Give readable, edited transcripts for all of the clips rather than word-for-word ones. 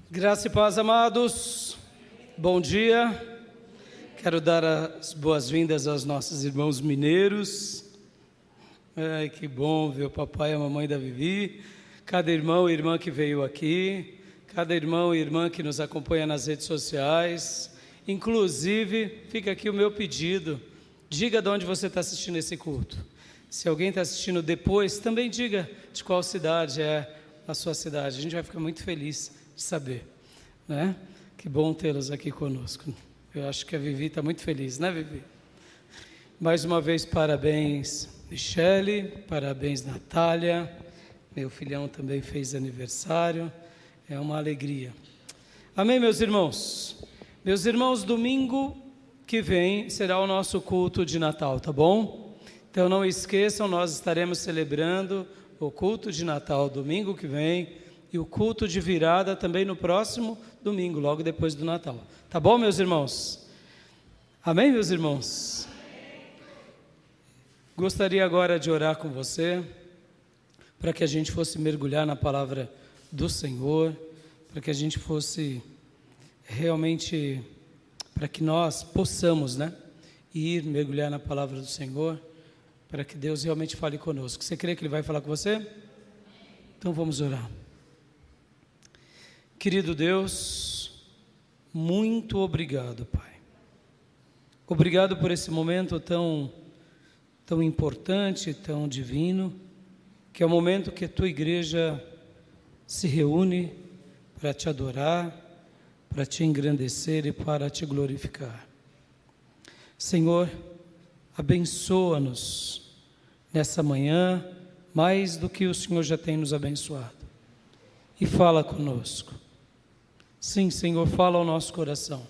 Graça e paz, amados. Bom dia. Quero dar as boas-vindas aos nossos irmãos mineiros. Ai, que bom ver o papai e a mamãe da Vivi. Cada irmão e irmã que veio aqui. Cada irmão e irmã que nos acompanha nas redes sociais. Inclusive, fica aqui o meu pedido. Diga de onde você está assistindo esse culto. Se alguém está assistindo depois, também diga de qual cidade é a sua cidade. A gente vai ficar muito feliz de saber, né? Que bom tê-los aqui conosco. Eu acho que a Vivi está muito feliz, né, Vivi? Mais uma vez, parabéns, Michele, parabéns, Natália. Meu filhão também fez aniversário. É uma alegria. Amém, meus irmãos? Meus irmãos, domingo que vem será o nosso culto de Natal, tá bom? Então não esqueçam, nós estaremos celebrando o culto de Natal domingo que vem e o culto de virada também no próximo domingo, logo depois do Natal. Tá bom, meus irmãos? Amém, meus irmãos? Gostaria agora de orar com você, para que a gente fosse mergulhar na palavra do Senhor, para que a gente fosse realmente, para que nós possamos, né, ir mergulhar na palavra do Senhor, para que Deus realmente fale conosco. Você crê que Ele vai falar com você? Então vamos orar. Querido Deus, muito obrigado, Pai. Obrigado por esse momento tão importante, tão divino, que é o momento que a Tua igreja se reúne para Te adorar, para Te engrandecer e para Te glorificar. Senhor, abençoa-nos nessa manhã, mais do que o Senhor já tem nos abençoado. E fala conosco. Sim, Senhor, fala ao nosso coração.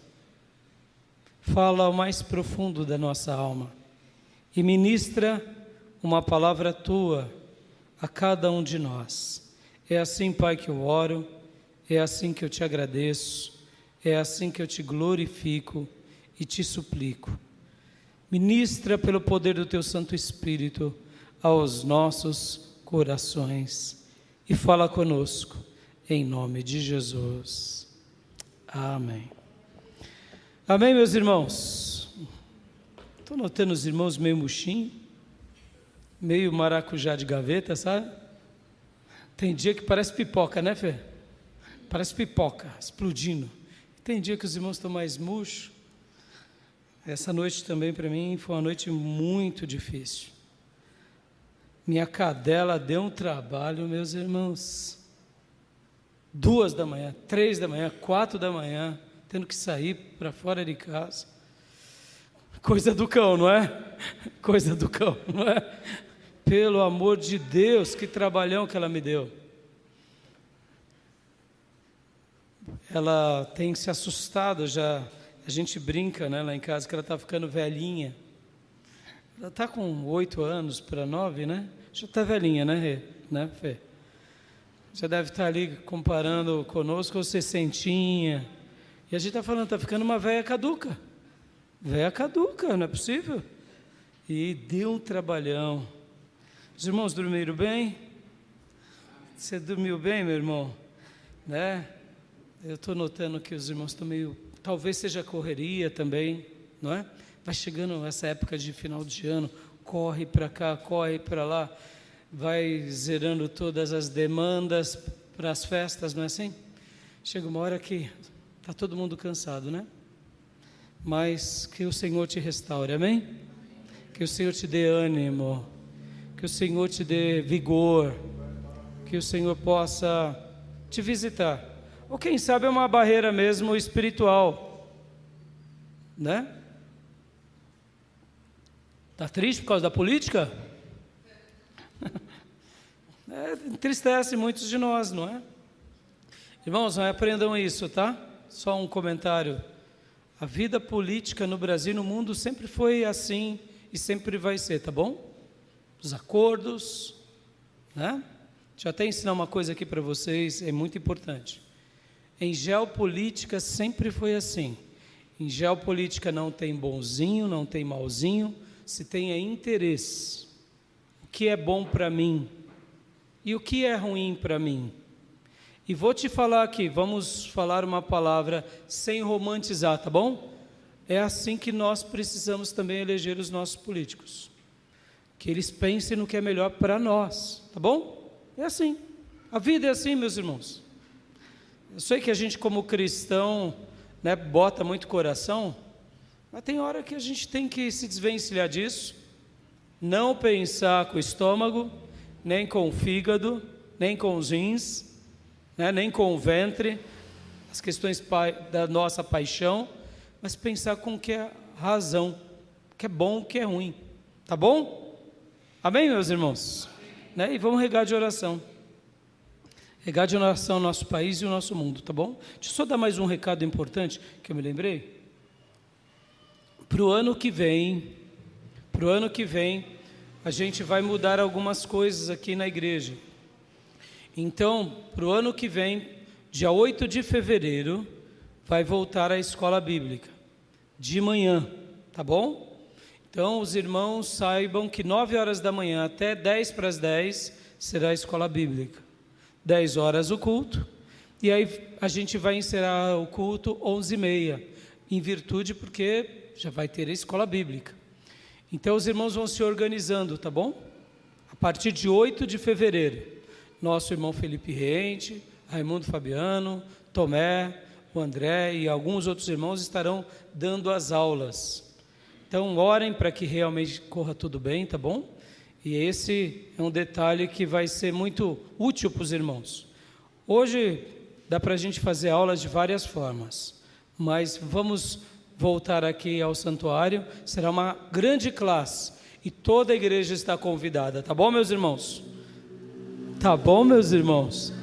Fala ao mais profundo da nossa alma. E ministra uma palavra Tua a cada um de nós. É assim, Pai, que eu oro. É assim que eu Te agradeço. É assim que eu Te glorifico e Te suplico. Ministra pelo poder do Teu Santo Espírito aos nossos corações. E fala conosco, em nome de Jesus. Amém. Amém, meus irmãos? Estou notando os irmãos meio murchinho, meio maracujá de gaveta, sabe? Tem dia que parece pipoca, né, Fê? Parece pipoca, explodindo. Tem dia que os irmãos estão mais murchos. Essa noite também, para mim, foi uma noite muito difícil. Minha cadela deu um trabalho, meus irmãos. 2 da manhã, 3 da manhã, 4 da manhã, tendo que sair para fora de casa. Coisa do cão, não é? Coisa do cão, não é? Pelo amor de Deus, que trabalhão que ela me deu. Ela tem se assustado já. A gente brinca, né, lá em casa, que ela está ficando velhinha. Ela está com 8 anos para 9, né? Já está velhinha, né, Fê? Já deve estar ali comparando conosco, você sentinha. E a gente está falando, está ficando uma velha caduca. Velha caduca, não é possível? E deu um trabalhão. Os irmãos dormiram bem? Você dormiu bem, meu irmão? Né? Eu estou notando que os irmãos estão meio... Talvez seja correria também, não é? Vai chegando essa época de final de ano, corre para cá, corre para lá, vai zerando todas as demandas para as festas, não é assim? Chega uma hora que está todo mundo cansado, né? Mas que o Senhor te restaure, amém? Que o Senhor te dê ânimo, que o Senhor te dê vigor, que o Senhor possa te visitar. Ou quem sabe é uma barreira mesmo espiritual, né? Está triste por causa da política? Entristece muitos de nós, não é? Irmãos, aprendam isso, tá? Só um comentário. A vida política no Brasil e no mundo sempre foi assim e sempre vai ser, tá bom? Os acordos, né? Deixa eu até ensinar uma coisa aqui para vocês, é muito importante. Em geopolítica sempre foi assim. Em geopolítica não tem bonzinho, não tem malzinho, se tem é interesse. O que é bom para mim e o que é ruim para mim. E vou te falar aqui, vamos falar uma palavra sem romantizar, tá bom? É assim que nós precisamos também eleger os nossos políticos. Que eles pensem no que é melhor para nós, tá bom? É assim. A vida é assim, meus irmãos. Eu sei que a gente, como cristão, né, bota muito coração, mas tem hora que a gente tem que se desvencilhar disso, não pensar com o estômago, nem com o fígado, nem com os rins, né, nem com o ventre, as questões da nossa paixão, mas pensar com o que é razão, o que é bom, o que é ruim, tá bom? Amém, meus irmãos? Né? E vamos regar de oração. Regar de oração o nosso país e o nosso mundo, tá bom? Deixa eu só dar mais um recado importante que eu me lembrei. Para o ano que vem, a gente vai mudar algumas coisas aqui na igreja. Então, para o ano que vem, dia 8 de fevereiro, vai voltar a escola bíblica, de manhã, tá bom? Então, os irmãos saibam que 9 horas da manhã até 10 para as 10 será a escola bíblica. 10 horas o culto, e aí a gente vai encerrar o culto 11h30, em virtude porque já vai ter a escola bíblica. Então, os irmãos vão se organizando, tá bom? A partir de 8 de fevereiro. Nosso irmão Felipe Rente, Raimundo Fabiano, Tomé, o André e alguns outros irmãos estarão dando as aulas. Então, orem para que realmente corra tudo bem, tá bom? E esse é um detalhe que vai ser muito útil para os irmãos. Hoje dá para a gente fazer aulas de várias formas, mas vamos voltar aqui ao santuário, será uma grande classe e toda a igreja está convidada, tá bom, meus irmãos? Tá bom, meus irmãos?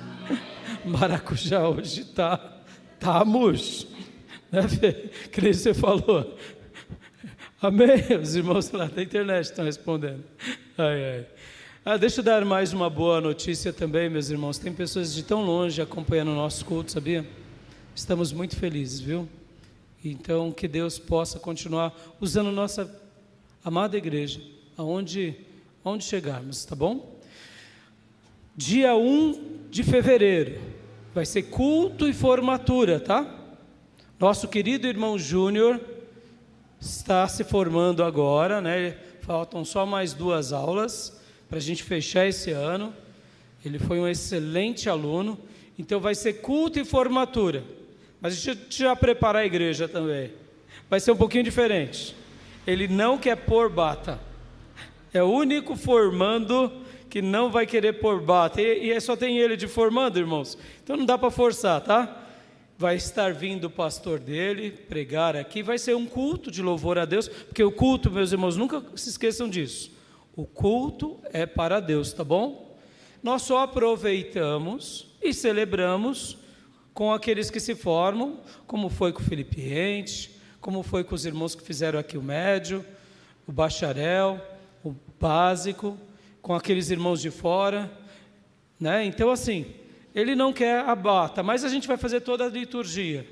Maracujá hoje tá murcho, né, Fê? Que nem você falou. Amém? Os irmãos lá da internet estão respondendo. Deixa eu dar mais uma boa notícia também, meus irmãos. Tem pessoas de tão longe acompanhando o nosso culto, sabia? Estamos muito felizes, viu? Então, que Deus possa continuar usando nossa amada igreja, aonde chegarmos, tá bom? Dia 1 de fevereiro, vai ser culto e formatura, tá? Nosso querido irmão Júnior está se formando agora, né? Faltam só mais 2 aulas para a gente fechar esse ano. Ele foi um excelente aluno, então vai ser culto e formatura. Mas deixa eu já preparar a igreja também. Vai ser um pouquinho diferente. Ele não quer pôr bata. É o único formando que não vai querer pôr bata. E só tem ele de formando, irmãos. Então não dá para forçar, tá? Vai estar vindo o pastor dele pregar aqui. Vai ser um culto de louvor a Deus. Porque o culto, meus irmãos, nunca se esqueçam disso. O culto é para Deus, tá bom? Nós só aproveitamos e celebramos com aqueles que se formam, como foi com o Felipe Rente, como foi com os irmãos que fizeram aqui o médio, o bacharel, o básico, com aqueles irmãos de fora, né? Então, assim, ele não quer a bata, mas a gente vai fazer toda a liturgia.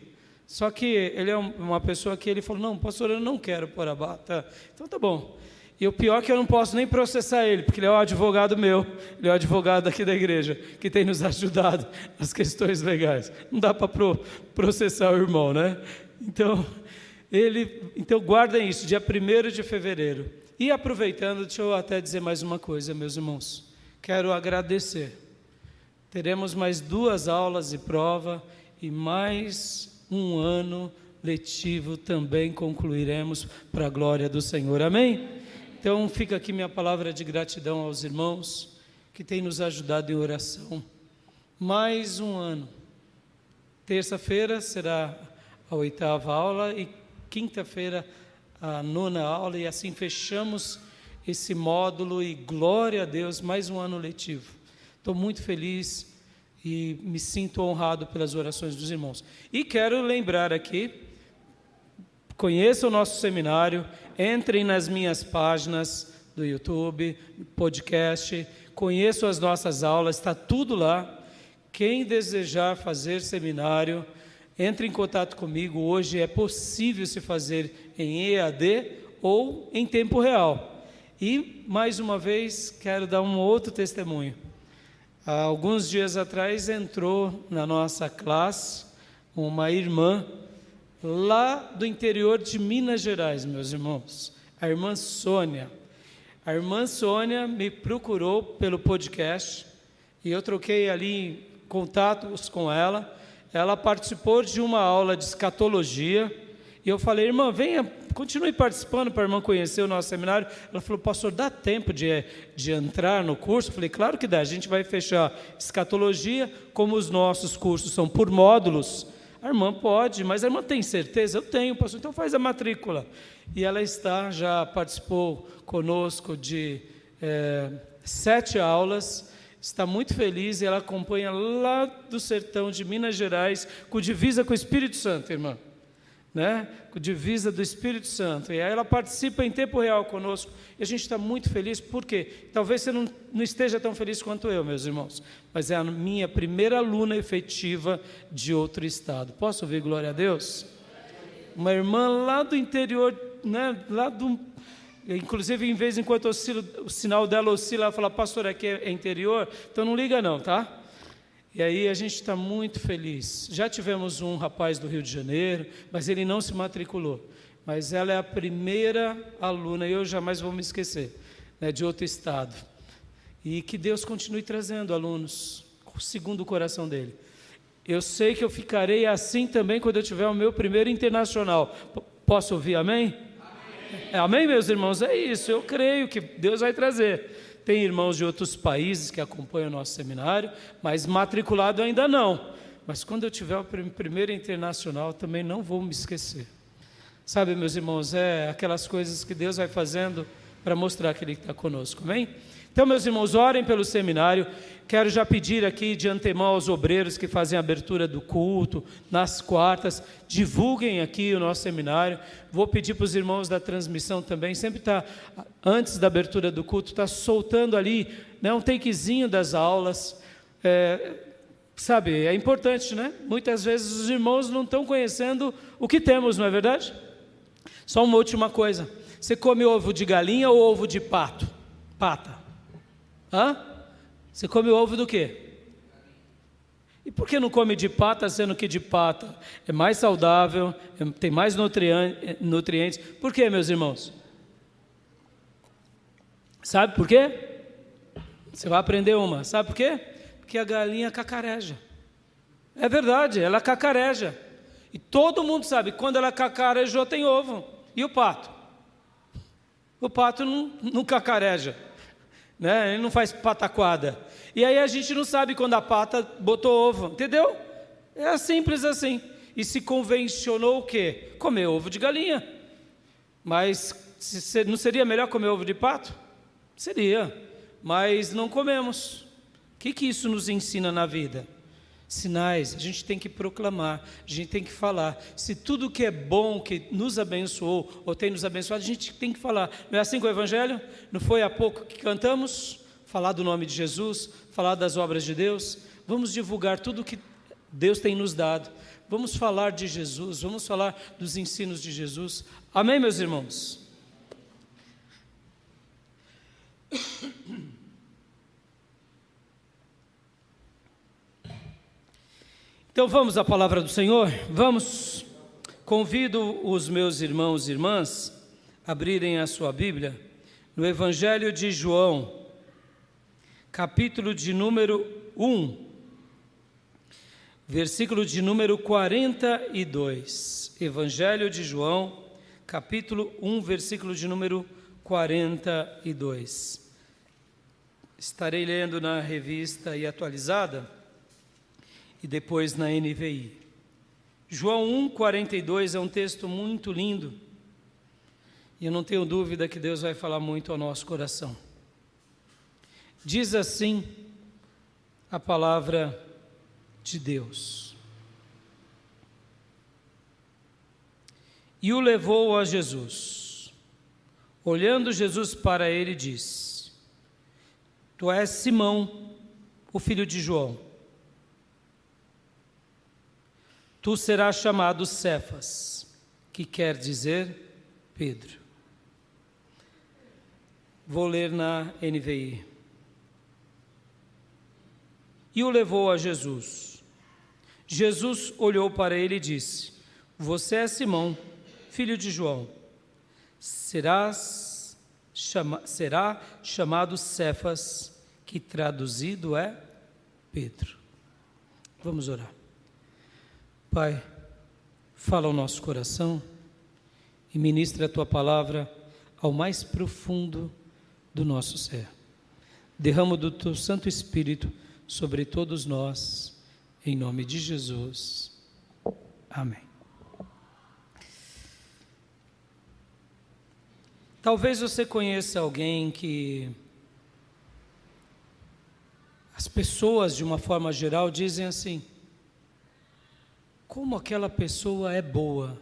Só que ele é uma pessoa que ele falou, não, pastor, eu não quero pôr a bata. Então, tá bom. E o pior é que eu não posso nem processar ele, porque ele é o advogado meu, ele é o advogado aqui da igreja, que tem nos ajudado nas questões legais. Não dá para processar o irmão, né? Então guardem isso, dia 1º de fevereiro. E aproveitando, deixa eu até dizer mais uma coisa, meus irmãos. Quero agradecer. Teremos mais 2 aulas de prova e mais um ano letivo também concluiremos para a glória do Senhor. Amém? Então fica aqui minha palavra de gratidão aos irmãos que têm nos ajudado em oração. Mais um ano. Terça-feira será a 8ª aula e quinta-feira a 9ª aula, e assim fechamos esse módulo e glória a Deus, mais um ano letivo. Estou muito feliz e me sinto honrado pelas orações dos irmãos. E quero lembrar aqui, conheçam o nosso seminário, entrem nas minhas páginas do YouTube, podcast, conheçam as nossas aulas, está tudo lá. Quem desejar fazer seminário, entre em contato comigo. Hoje é possível se fazer em EAD ou em tempo real. E, mais uma vez, quero dar um outro testemunho. Há alguns dias atrás entrou na nossa classe uma irmã lá do interior de Minas Gerais, meus irmãos, a irmã Sônia. A irmã Sônia me procurou pelo podcast e eu troquei ali contatos com ela. Ela participou de uma aula de escatologia e eu falei: irmã, venha, continue participando para a irmã conhecer o nosso seminário. Ela falou: pastor, dá tempo de entrar no curso? Eu falei: claro que dá, a gente vai fechar escatologia, como os nossos cursos são por módulos. A irmã pode, mas a irmã tem certeza? Eu tenho, pastor, então faz a matrícula. E ela já participou conosco de 7 aulas, está muito feliz e ela acompanha lá do sertão de Minas Gerais, com divisa com o Espírito Santo, irmã. Né? Com divisa do Espírito Santo, e aí ela participa em tempo real conosco, e a gente está muito feliz, porque talvez você não esteja tão feliz quanto eu, meus irmãos, mas é a minha primeira aluna efetiva de outro estado. Posso ouvir glória a Deus? Uma irmã lá do interior, né? Inclusive, em vez em quando o sinal dela oscila, ela fala: pastor, aqui é interior, então não liga não, tá? E aí a gente está muito feliz. Já tivemos um rapaz do Rio de Janeiro, mas ele não se matriculou. Mas ela é a primeira aluna, e eu jamais vou me esquecer, né, de outro estado. E que Deus continue trazendo alunos, segundo o coração dele. Eu sei que eu ficarei assim também quando eu tiver o meu primeiro internacional. Posso ouvir amém? Amém, amém, meus irmãos? É isso, eu creio que Deus vai trazer. Tem irmãos de outros países que acompanham o nosso seminário, mas matriculado ainda não. Mas quando eu tiver o primeiro internacional, também não vou me esquecer. Sabe, meus irmãos, é aquelas coisas que Deus vai fazendo para mostrar que Ele está conosco, amém? Então, meus irmãos, orem pelo seminário. Quero já pedir aqui de antemão aos obreiros que fazem a abertura do culto, nas quartas, divulguem aqui o nosso seminário. Vou pedir para os irmãos da transmissão também, sempre está, antes da abertura do culto, está soltando ali, né, um takezinho das aulas. Sabe, é importante, né? Muitas vezes os irmãos não estão conhecendo o que temos, não é verdade? Só uma última coisa: você come ovo de galinha ou ovo de pato? Pata. Hã? Você come ovo do quê? E por que não come de pata, sendo que de pata é mais saudável, tem mais nutrientes? Por quê, meus irmãos? Sabe por quê? Você vai aprender uma. Sabe por quê? Porque a galinha cacareja. É verdade, ela cacareja. E todo mundo sabe, quando ela cacarejou tem ovo. E o pato? O pato não cacareja, né? Ele não faz pataquada. E aí a gente não sabe quando a pata botou ovo, entendeu? É simples assim. E se convencionou o quê? Comer ovo de galinha. Mas não seria melhor comer ovo de pato? Seria, mas não comemos. O que isso nos ensina na vida? Sinais, a gente tem que proclamar, a gente tem que falar. Se tudo que é bom, que nos abençoou, ou tem nos abençoado, a gente tem que falar. Não é assim com o Evangelho? Não foi há pouco que cantamos? Falar do nome de Jesus, falar das obras de Deus. Vamos divulgar tudo que Deus tem nos dado. Vamos falar de Jesus, vamos falar dos ensinos de Jesus. Amém, meus irmãos? Então vamos à palavra do Senhor? Vamos. Convido os meus irmãos e irmãs a abrirem a sua Bíblia no Evangelho de João, capítulo de número 1, versículo de número 42. Evangelho de João, capítulo 1, versículo de número 42. Estarei lendo na revista e atualizada e depois na NVI. João 1,42 é um texto muito lindo e eu não tenho dúvida que Deus vai falar muito ao nosso coração. Diz assim a palavra de Deus: e o levou a Jesus. Olhando Jesus para ele, disse: tu és Simão, o filho de João. Tu serás chamado Cefas, que quer dizer Pedro. Vou ler na NVI. e o levou a Jesus. Jesus olhou para ele e disse: Você é Simão, filho de João. Será chamado Cefas, que traduzido é Pedro. Vamos orar. Pai, fala ao nosso coração e ministra a Tua palavra ao mais profundo do nosso ser. Derrama do Teu Santo Espírito sobre todos nós, em nome de Jesus. Amém. Talvez você conheça alguém que as pessoas, de uma forma geral, dizem assim: como aquela pessoa é boa.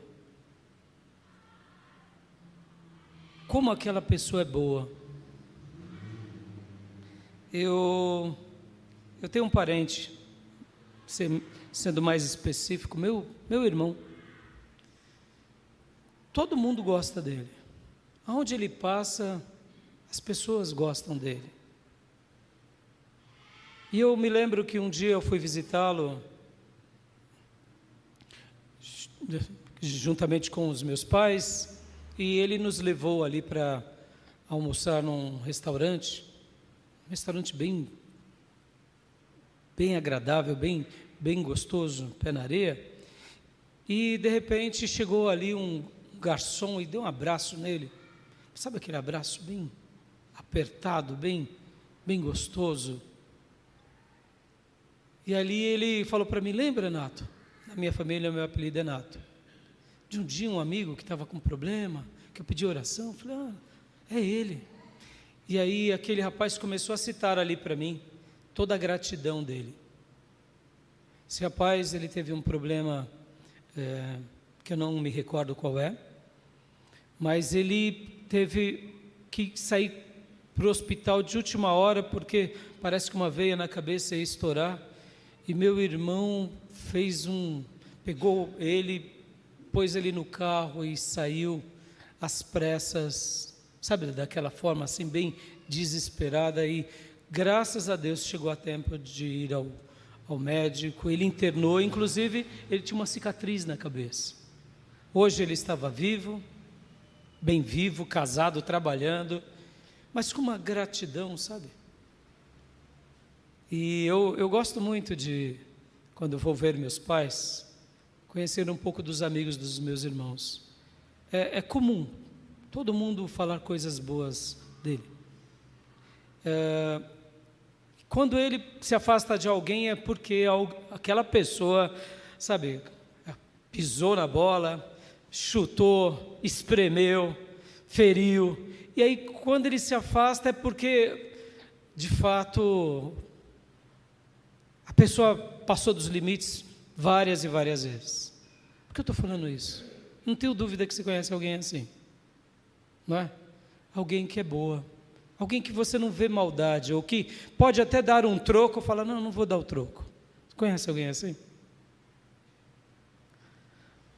Como aquela pessoa é boa. Eu tenho um parente, sendo mais específico, meu irmão. Todo mundo gosta dele. Aonde ele passa, as pessoas gostam dele. E eu me lembro que um dia eu fui visitá-lo, juntamente com os meus pais, e ele nos levou ali para almoçar num restaurante, bem agradável, bem gostoso, pé na areia. E de repente chegou ali um garçom e deu um abraço nele. Sabe aquele abraço bem apertado, bem gostoso? E ali ele falou para mim: lembra, Nato? Na minha família, meu apelido é Nato. De um dia um amigo que estava com um problema, que eu pedi oração, eu falei: é ele. E aí aquele rapaz começou a citar ali para mim toda a gratidão dele. Esse rapaz, ele teve um problema que eu não me recordo qual é, mas ele teve que sair para o hospital de última hora, porque parece que uma veia na cabeça ia estourar, e meu irmão pegou ele, pôs ele no carro e saiu às pressas, sabe, daquela forma assim, bem desesperada, e graças a Deus chegou a tempo de ir ao médico. Ele internou, inclusive ele tinha uma cicatriz na cabeça. Hoje ele estava vivo, bem vivo, casado, trabalhando, mas com uma gratidão, sabe? E eu gosto muito de, quando eu vou ver meus pais, conhecer um pouco dos amigos dos meus irmãos. É comum todo mundo falar coisas boas dele. Quando ele se afasta de alguém é porque aquela pessoa, sabe, pisou na bola, chutou, espremeu, feriu. E aí quando ele se afasta é porque, de fato, a pessoa passou dos limites várias e várias vezes. Por que eu estou falando isso? Não tenho dúvida que você conhece alguém assim, não é? Alguém que é boa, alguém que você não vê maldade, ou que pode até dar um troco, fala: não vou dar o troco. Você conhece alguém assim?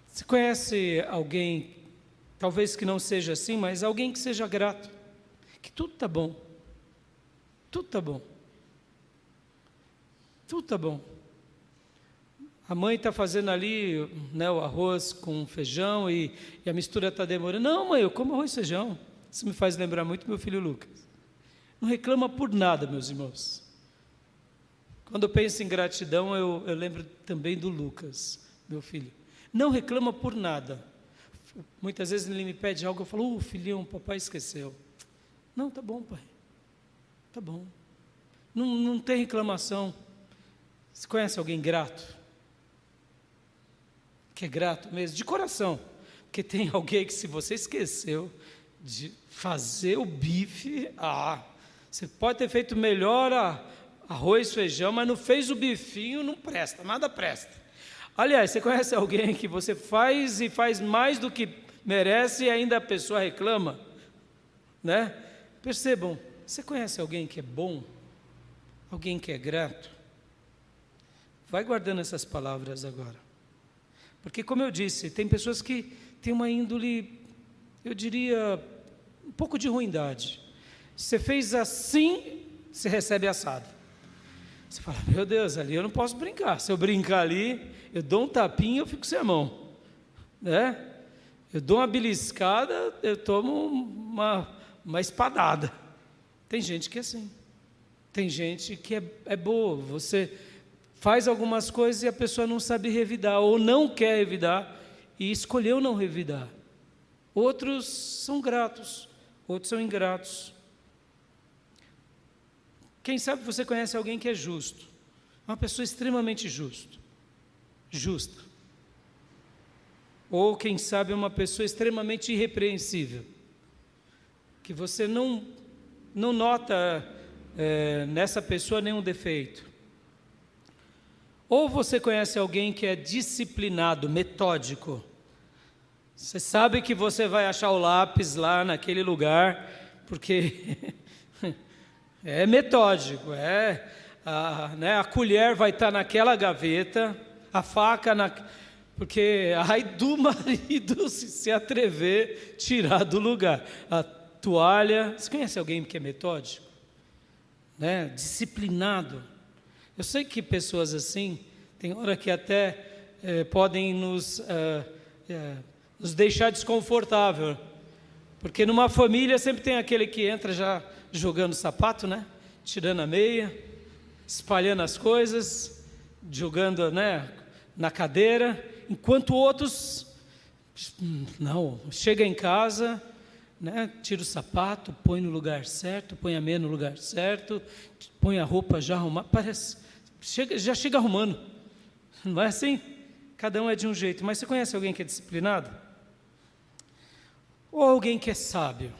Você conhece alguém, talvez que não seja assim, mas alguém que seja grato, que tudo está bom, tudo está bom, tudo está bom. A mãe está fazendo ali, né, o arroz com feijão e a mistura está demorando. Não, mãe, eu como arroz e feijão. Isso me faz lembrar muito meu filho Lucas. Não reclama por nada, meus irmãos. Quando eu penso em gratidão, eu lembro também do Lucas, meu filho. Não reclama por nada. Muitas vezes ele me pede algo, eu falo: filhão, papai esqueceu. Não, tá bom, pai. Tá bom. Não tem reclamação. Você conhece alguém grato? Que é grato mesmo, de coração. Porque tem alguém que, se você esqueceu de fazer o bife, você pode ter feito melhor arroz, feijão, mas não fez o bifinho, não presta, nada presta. Aliás, você conhece alguém que você faz e faz mais do que merece e ainda a pessoa reclama, né? Percebam, você conhece alguém que é bom? Alguém que é grato? Vai guardando essas palavras agora. Porque, como eu disse, tem pessoas que têm uma índole, eu diria, um pouco de ruindade. Você fez assim, você recebe assado. Você fala, meu Deus, ali eu não posso brincar. Se eu brincar ali, eu dou um tapinha e eu fico sem a mão. Né? Eu dou uma beliscada, eu tomo uma espadada. Tem gente que é assim. Tem gente que é boa. Você faz algumas coisas e a pessoa não sabe revidar, ou não quer revidar, e escolheu não revidar. Outros são gratos, outros são ingratos. Quem sabe você conhece alguém que é justo, uma pessoa extremamente justa. Ou quem sabe uma pessoa extremamente irrepreensível, que você não nota nessa pessoa nenhum defeito. Ou você conhece alguém que é disciplinado, metódico. Você sabe que você vai achar o lápis lá naquele lugar, porque é metódico, a colher vai estar naquela gaveta, a faca porque ai do marido se atrever tirar do lugar. A toalha, você conhece alguém que é metódico? Disciplinado. Eu sei que pessoas assim, tem hora que até podem nos deixar desconfortável, porque numa família sempre tem aquele que entra já jogando sapato, tirando a meia, espalhando as coisas, jogando na cadeira, enquanto outros não, chega em casa, tira o sapato, põe no lugar certo, põe a meia no lugar certo, põe a roupa já arrumada, já chega arrumando, não é assim? Cada um é de um jeito. Mas você conhece alguém que é disciplinado? Ou alguém que é sábio?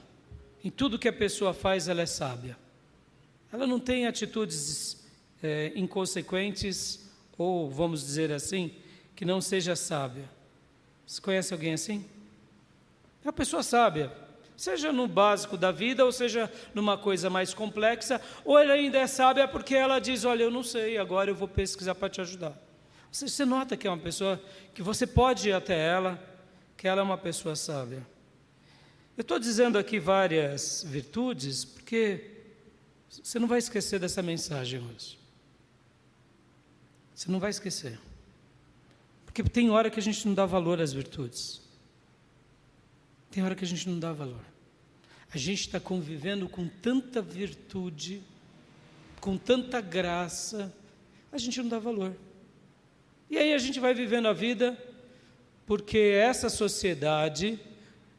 Em tudo que a pessoa faz, ela é sábia. Ela não tem atitudes inconsequentes, ou vamos dizer assim, que não seja sábia. Você conhece alguém assim? É uma pessoa sábia, seja no básico da vida, ou seja numa coisa mais complexa, ou ela ainda é sábia porque ela diz, olha, eu não sei, agora eu vou pesquisar para te ajudar. Você nota que é uma pessoa que você pode ir até ela, que ela é uma pessoa sábia. Eu estou dizendo aqui várias virtudes, porque você não vai esquecer dessa mensagem hoje. Você não vai esquecer. Porque tem hora que a gente não dá valor às virtudes. Tem hora que a gente não dá valor. A gente está convivendo com tanta virtude, com tanta graça, a gente não dá valor. E aí a gente vai vivendo a vida, porque essa sociedade,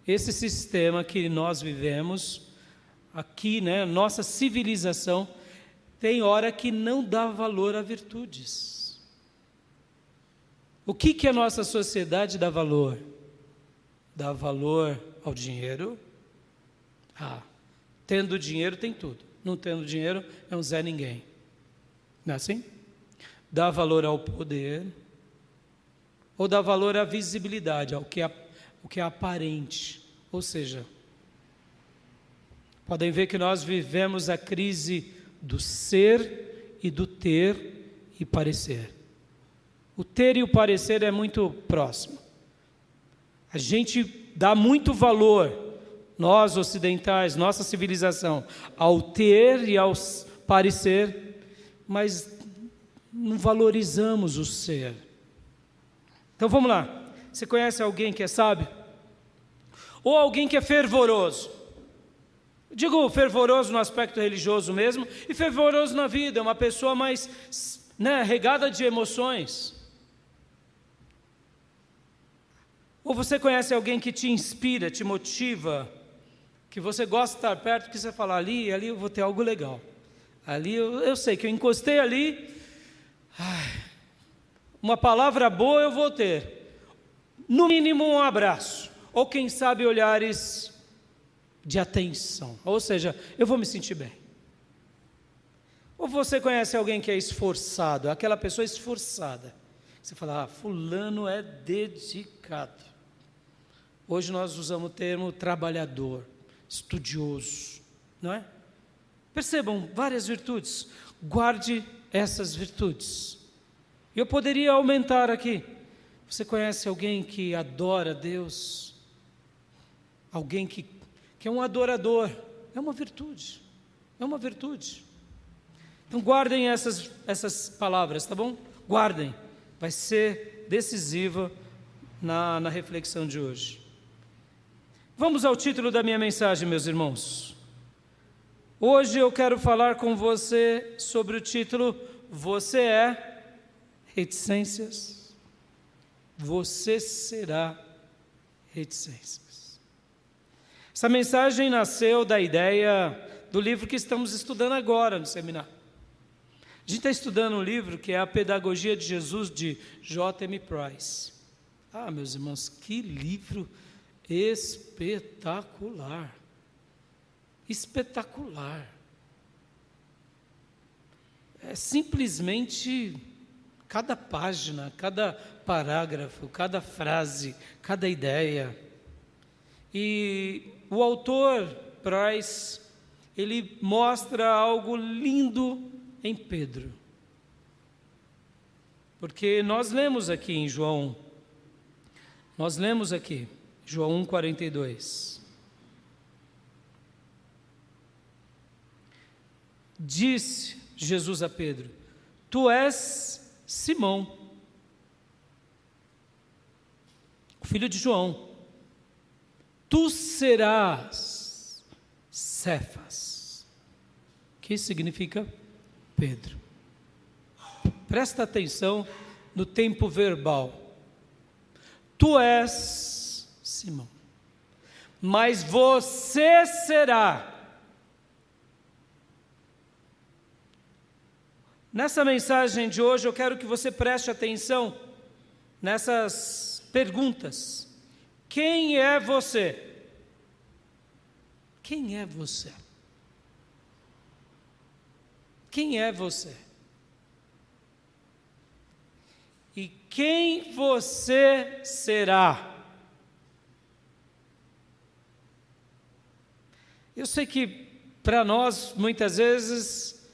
esse sistema que nós vivemos, aqui, nossa civilização, tem hora que não dá valor a virtudes. O que a nossa sociedade dá valor? Dá valor ao dinheiro. Tendo dinheiro tem tudo. Não tendo dinheiro é um Zé Ninguém. Não é assim? Dá valor ao poder. Ou dá valor à visibilidade, ao que é aparente. Ou seja, podem ver que nós vivemos a crise do ser e do ter e parecer. O ter e o parecer é muito próximo. A gente dá muito valor, nós ocidentais, nossa civilização, ao ter e ao parecer, mas não valorizamos o ser. Então vamos lá, você conhece alguém que é sábio? Ou alguém que é fervoroso? Digo fervoroso no aspecto religioso mesmo, e fervoroso na vida, uma pessoa mais regada de emoções. Ou você conhece alguém que te inspira, te motiva, que você gosta de estar perto, que você fala, ali eu vou ter algo legal. Ali eu sei que eu encostei ali, uma palavra boa eu vou ter. No mínimo um abraço, ou quem sabe olhares de atenção. Ou seja, eu vou me sentir bem. Ou você conhece alguém que é esforçado, aquela pessoa esforçada. Você fala, fulano é dedicado. Hoje nós usamos o termo trabalhador, estudioso, não é? Percebam, várias virtudes. Guarde essas virtudes. Eu poderia aumentar aqui. Você conhece alguém que adora Deus? Alguém que é um adorador? É uma virtude. É uma virtude. Então guardem essas palavras, tá bom? Guardem, vai ser decisiva na reflexão de hoje. Vamos ao título da minha mensagem, meus irmãos. Hoje eu quero falar com você sobre o título: Você é reticências? Você será reticências. Essa mensagem nasceu da ideia do livro que estamos estudando agora no seminário. A gente está estudando um livro que é A Pedagogia de Jesus, de J.M. Price. Ah, meus irmãos, que livro espetacular! Espetacular! É simplesmente cada página, cada parágrafo, cada frase, cada ideia. E o autor Price, ele mostra algo lindo em Pedro. Porque nós lemos aqui em João 1,42. Disse Jesus a Pedro: Tu és Simão, o filho de João. Tu serás Cefas, que significa Pedro. Presta atenção no tempo verbal. Tu és Simão, mas você será. Nessa mensagem de hoje eu quero que você preste atenção nessas perguntas. Quem é você? Quem é você? Quem é você? E quem você será? Eu sei que para nós, muitas vezes,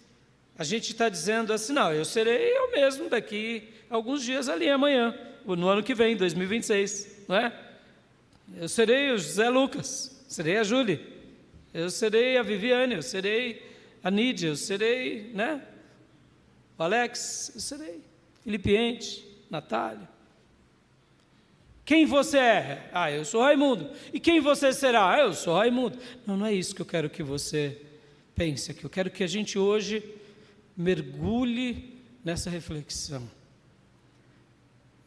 a gente está dizendo assim: não, eu serei eu mesmo daqui a alguns dias ali amanhã, no ano que vem, 2026, não é? Eu serei o José Lucas, serei a Júlia, eu serei a Viviane, eu serei a Nídia, eu serei, né? O Alex, eu serei Filipiente, Natália. Quem você é? Ah, eu sou Raimundo. E quem você será? Ah, eu sou Raimundo. Não, não é isso que eu quero que você pense aqui. Eu quero que a gente hoje mergulhe nessa reflexão.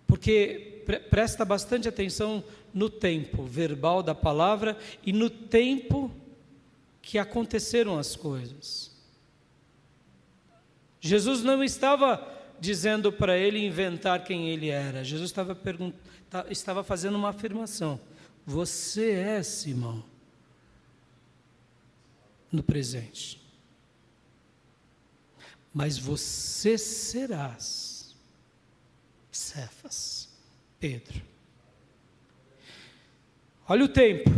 Porque presta bastante atenção no tempo verbal da palavra e no tempo que aconteceram as coisas. Jesus não estava dizendo para ele inventar quem ele era. Jesus estava fazendo uma afirmação: você é Simão, no presente, mas você serás Cefas, Pedro. Olha o tempo.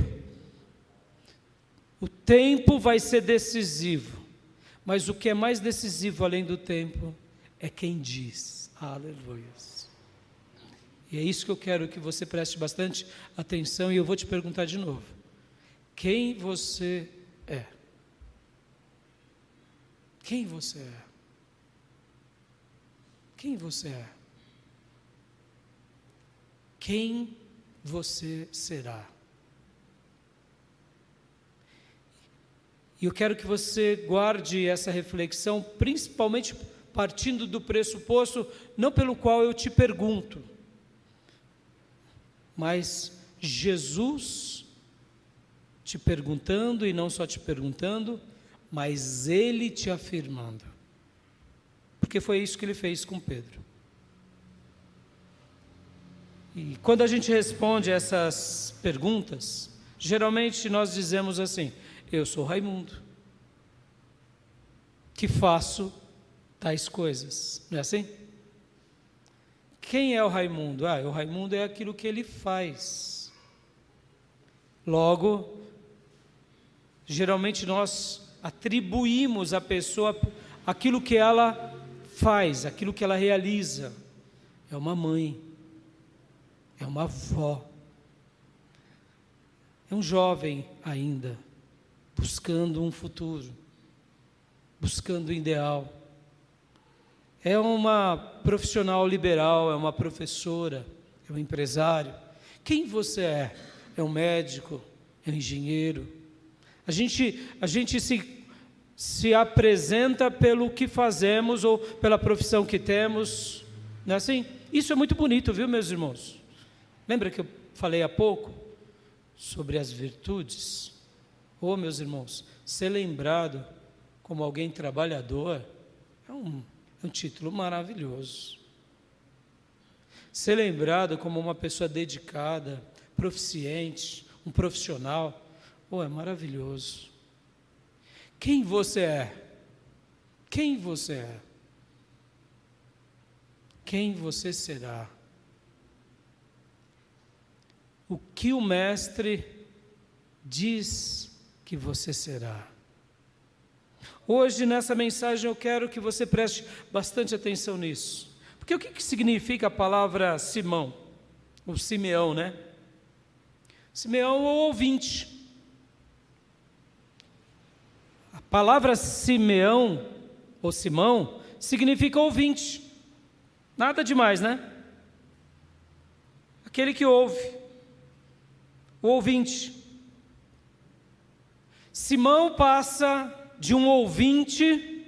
O tempo vai ser decisivo, mas o que é mais decisivo além do tempo é quem diz. Aleluia. E é isso que eu quero que você preste bastante atenção, e eu vou te perguntar de novo: quem você é? Quem você é? Quem você é? Quem você será? E eu quero que você guarde essa reflexão, principalmente partindo do pressuposto, não pelo qual eu te pergunto, mas Jesus te perguntando, e não só te perguntando, mas Ele te afirmando. Porque foi isso que Ele fez com Pedro. E quando a gente responde essas perguntas, geralmente nós dizemos assim: eu sou Raimundo, que faço tais coisas. Não é assim? Quem é o Raimundo? O Raimundo é aquilo que ele faz. Logo, geralmente nós atribuímos à pessoa aquilo que ela faz, aquilo que ela realiza. É uma mãe, é uma avó, é um jovem ainda, buscando um futuro, buscando um ideal. é uma profissional liberal, é uma professora, é um empresário. Quem você é? É um médico? É um engenheiro? A gente se apresenta pelo que fazemos ou pela profissão que temos, não é assim? Isso é muito bonito, viu, meus irmãos? Lembra que eu falei há pouco sobre as virtudes? Oh, meus irmãos, ser lembrado como alguém trabalhador é um título maravilhoso. Ser lembrado como uma pessoa dedicada, proficiente, um profissional, é maravilhoso. Quem você é? Quem você é? Quem você será? O que o Mestre diz que você será? Hoje, nessa mensagem, eu quero que você preste bastante atenção nisso. Porque o que significa a palavra Simão? Ou Simeão, né? Simeão ou ouvinte. A palavra Simeão ou Simão significa ouvinte. Nada demais, né? Aquele que ouve. O ouvinte. Simão passa de um ouvinte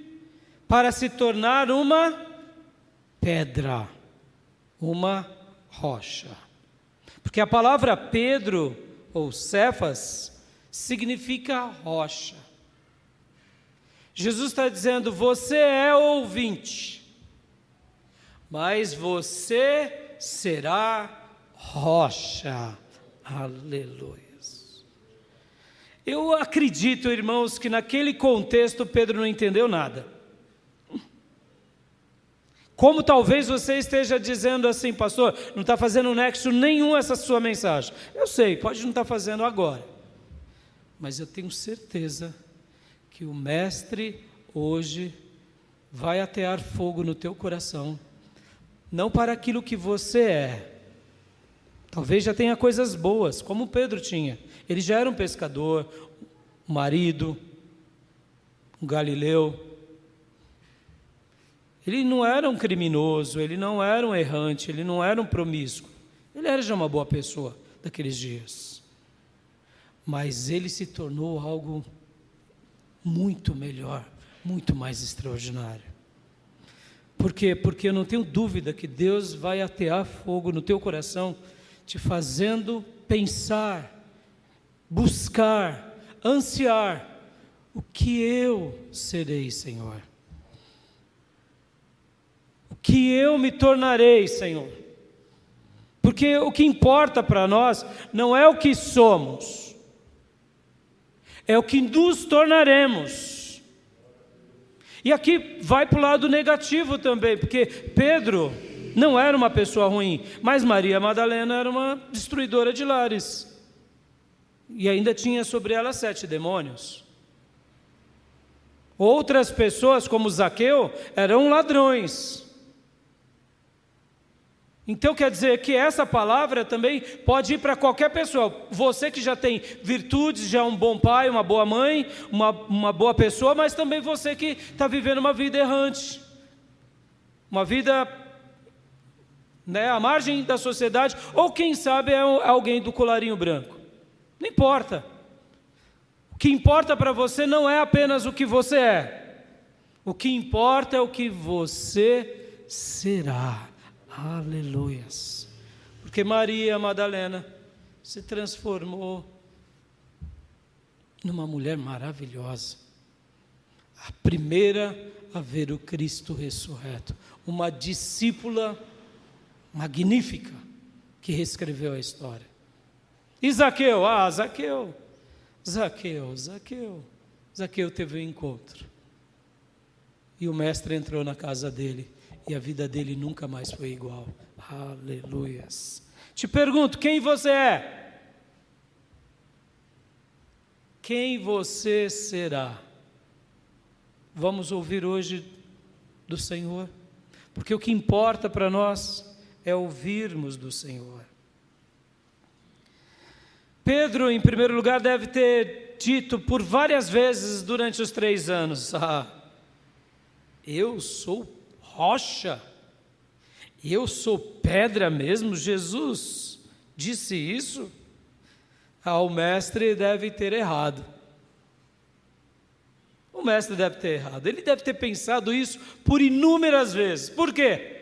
para se tornar uma pedra, uma rocha. Porque a palavra Pedro ou Cefas significa rocha. Jesus está dizendo: você é ouvinte, mas você será rocha. Aleluia. Eu acredito, irmãos, que naquele contexto Pedro não entendeu nada. Como talvez você esteja dizendo assim: pastor, não está fazendo nexo nenhum essa sua mensagem. Eu sei, pode não estar fazendo agora, mas eu tenho certeza que o Mestre hoje vai atear fogo no teu coração, não para aquilo que você é. Talvez já tenha coisas boas, como Pedro tinha. Ele já era um pescador, um marido, um galileu. Ele não era um criminoso, ele não era um errante, ele não era um promíscuo. Ele era já uma boa pessoa daqueles dias. Mas ele se tornou algo muito melhor, muito mais extraordinário. Por quê? Porque eu não tenho dúvida que Deus vai atear fogo no teu coração, te fazendo pensar, buscar, ansiar, o que eu serei, Senhor? O que eu me tornarei, Senhor? Porque o que importa para nós não é o que somos, é o que nos tornaremos. E aqui vai para o lado negativo também, porque Pedro não era uma pessoa ruim, mas Maria Madalena era uma destruidora de lares. E ainda tinha sobre ela 7 demônios. Outras pessoas, como Zaqueu, eram ladrões. Então quer dizer que essa palavra também pode ir para qualquer pessoa. Você que já tem virtudes, já é um bom pai, uma boa mãe, uma boa pessoa, mas também você que está vivendo uma vida errante, uma vida, né, à margem da sociedade, ou quem sabe é alguém do colarinho branco. Não importa. O que importa para você não é apenas o que você é. O que importa é o que você será. Aleluias. Porque Maria Madalena se transformou numa mulher maravilhosa. A primeira a ver o Cristo ressurreto. Uma discípula magnífica que reescreveu a história. E Zaqueu? Zaqueu teve um encontro. E o Mestre entrou na casa dele. E a vida dele nunca mais foi igual. Aleluias. Te pergunto, quem você é? Quem você será? Vamos ouvir hoje do Senhor. Porque o que importa para nós é ouvirmos do Senhor. Pedro, em primeiro lugar, deve ter dito por várias vezes durante os 3 anos: eu sou rocha? Eu sou pedra mesmo? Jesus disse isso? O mestre deve ter errado. O mestre deve ter errado. Ele deve ter pensado isso por inúmeras vezes. Por quê?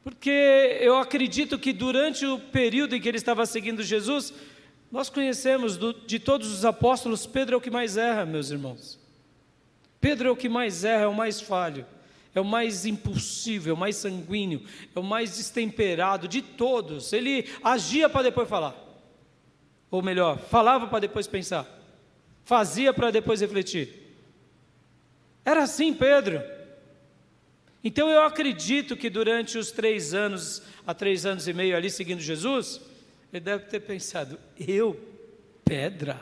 Porque eu acredito que durante o período em que ele estava seguindo Jesus, nós conhecemos de todos os apóstolos, Pedro é o que mais erra, meus irmãos. Pedro é o que mais erra, é o mais falho, é o mais impulsivo, é o mais sanguíneo, é o mais destemperado de todos. Ele agia para depois falar, ou melhor, falava para depois pensar, fazia para depois refletir. Era assim Pedro. Então eu acredito que durante os 3 anos, há 3 anos e meio ali seguindo Jesus, ele deve ter pensado, eu, pedra,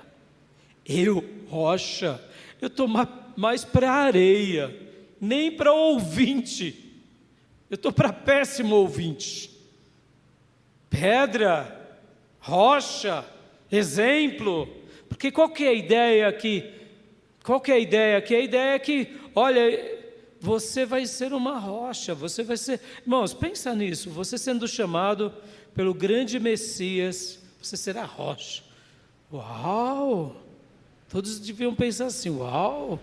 eu, rocha, eu estou mais para areia, nem para ouvinte, eu estou para péssimo ouvinte. Pedra, rocha, exemplo, porque qual que é a ideia aqui? Qual que é a ideia aqui? A ideia é que, olha, você vai ser uma rocha, você vai ser... Irmãos, pensa nisso, você sendo chamado pelo grande Messias, você será rocha. Uau! Todos deviam pensar assim, uau,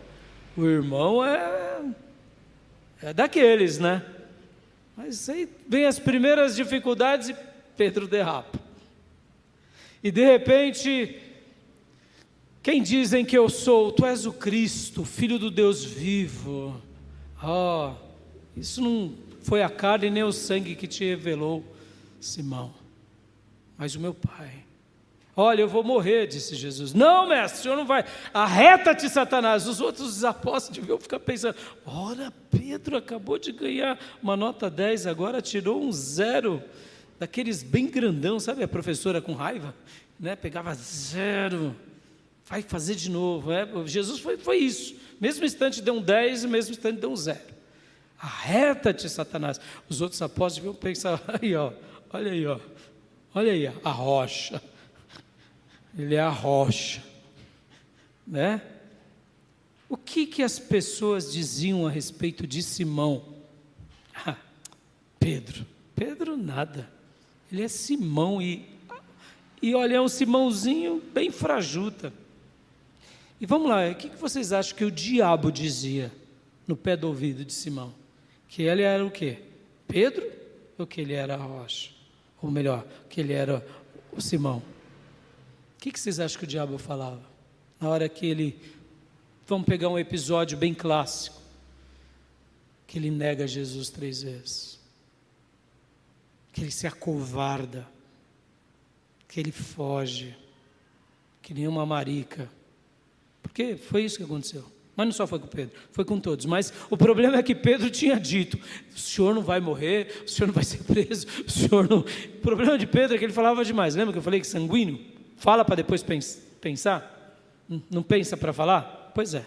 o irmão é daqueles, né? Mas aí vem as primeiras dificuldades e Pedro derrapa. E de repente, quem dizem que eu sou? Tu és o Cristo, Filho do Deus vivo. Isso não foi a carne nem o sangue que te revelou, Simão, mas o meu Pai. Olha, eu vou morrer, disse Jesus. Não, mestre, o senhor não vai. Arreta-te, Satanás. Os outros apóstolos deviam ficar pensando, ora, Pedro acabou de ganhar uma nota 10, agora tirou um 0, daqueles bem grandão, sabe a professora com raiva? Né? Pegava 0, vai fazer de novo. Jesus foi isso. Mesmo instante deu um 10, mesmo instante deu um 0. Arreta-te, Satanás. Os outros apóstolos deviam pensar, aí, ó, olha aí, ó, olha aí, a rocha. Ele é a rocha, né? O que as pessoas diziam a respeito de Simão? Pedro nada, ele é Simão e olha, é um Simãozinho bem frajuta. E vamos lá, o que vocês acham que o diabo dizia no pé do ouvido de Simão? Que ele era o quê? Pedro? Ou que ele era a rocha? Ou melhor, que ele era o Simão? O que vocês acham que o diabo falava? Na hora que ele... Vamos pegar um episódio bem clássico. Que ele nega Jesus 3 vezes. Que ele se acovarda. Que ele foge. Que nem uma marica. Porque foi isso que aconteceu. Mas não só foi com Pedro, foi com todos. Mas o problema é que Pedro tinha dito, o senhor não vai morrer, o senhor não vai ser preso, o senhor não... O problema de Pedro é que ele falava demais. Lembra que eu falei que sanguíneo? Fala para depois pensar? Não pensa para falar? Pois é.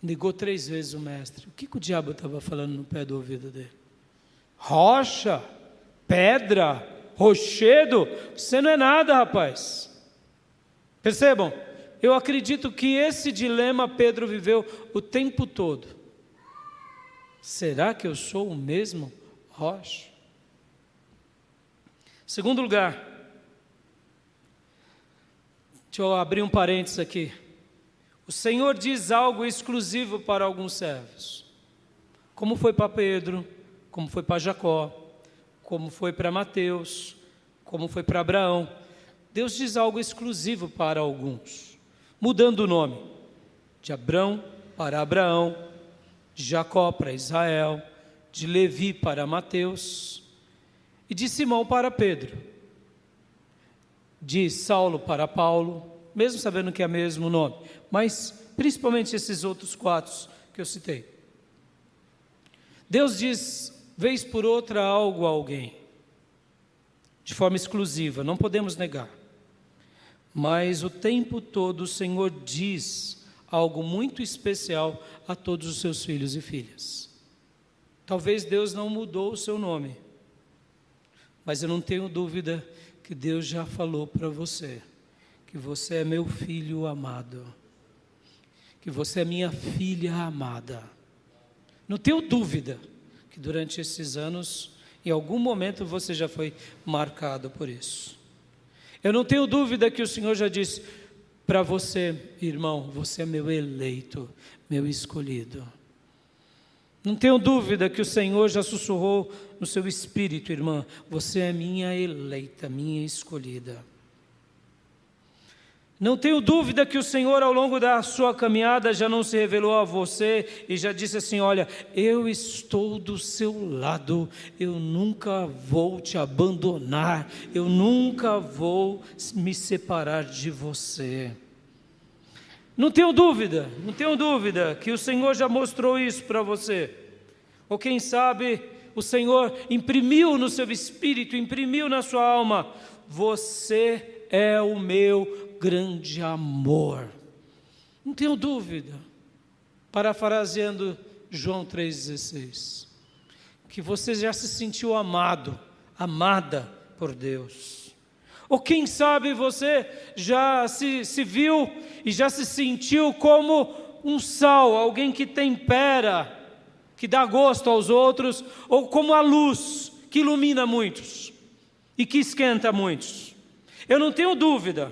Negou 3 vezes o mestre. O que o diabo estava falando no pé do ouvido dele? Rocha, pedra, rochedo, você não é nada, rapaz. Percebam? Eu acredito que esse dilema Pedro viveu o tempo todo. Será que eu sou o mesmo rocha? Segundo lugar, deixa eu abrir um parênteses aqui. O Senhor diz algo exclusivo para alguns servos. Como foi para Pedro, como foi para Jacó, como foi para Mateus, como foi para Abraão. Deus diz algo exclusivo para alguns. Mudando o nome, de Abrão para Abraão, de Jacó para Israel, de Levi para Mateus, e de Simão para Pedro, de Saulo para Paulo, mesmo sabendo que é o mesmo nome, mas principalmente esses outros 4 que eu citei. Deus diz, vez por outra, algo a alguém, de forma exclusiva, não podemos negar. Mas o tempo todo o Senhor diz algo muito especial a todos os seus filhos e filhas. Talvez Deus não mudou o seu nome, mas eu não tenho dúvida que Deus já falou para você, que você é meu filho amado, que você é minha filha amada. Não tenho dúvida que durante esses anos, em algum momento você já foi marcado por isso. Eu não tenho dúvida que o Senhor já disse para você, irmão, você é meu eleito, meu escolhido. Não tenho dúvida que o Senhor já sussurrou no seu espírito, irmã, você é minha eleita, minha escolhida. Não tenho dúvida que o Senhor, ao longo da sua caminhada, já não se revelou a você e já disse assim, olha, eu estou do seu lado, eu nunca vou te abandonar, eu nunca vou me separar de você. Não tenho dúvida que o Senhor já mostrou isso para você. Ou quem sabe, o Senhor imprimiu no seu espírito, imprimiu na sua alma, você é o meu grande amor. Não tenho dúvida, parafraseando João 3,16, que você já se sentiu amado, amada por Deus. Ou quem sabe você já se viu e já se sentiu como um sal, alguém que tempera, que dá gosto aos outros, ou como a luz que ilumina muitos e que esquenta muitos. Eu não tenho dúvida,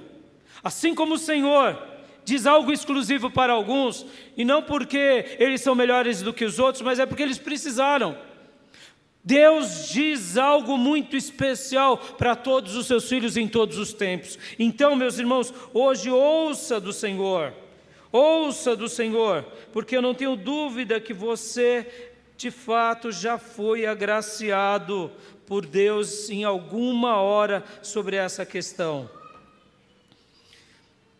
assim como o Senhor diz algo exclusivo para alguns, e não porque eles são melhores do que os outros, mas é porque eles precisaram. Deus diz algo muito especial para todos os seus filhos em todos os tempos. Então, meus irmãos, hoje ouça do Senhor, porque eu não tenho dúvida que você, de fato, já foi agraciado por Deus em alguma hora sobre essa questão.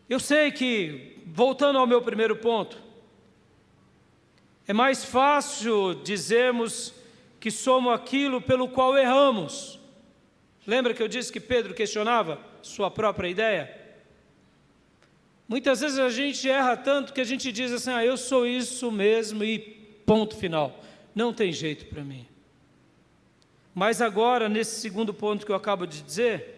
Eu sei que, voltando ao meu primeiro ponto, é mais fácil dizermos que somos aquilo pelo qual erramos. Lembra que eu disse que Pedro questionava sua própria ideia? Muitas vezes a gente erra tanto que a gente diz assim, eu sou isso mesmo e ponto final. Não tem jeito para mim. Mas agora, nesse segundo ponto que eu acabo de dizer,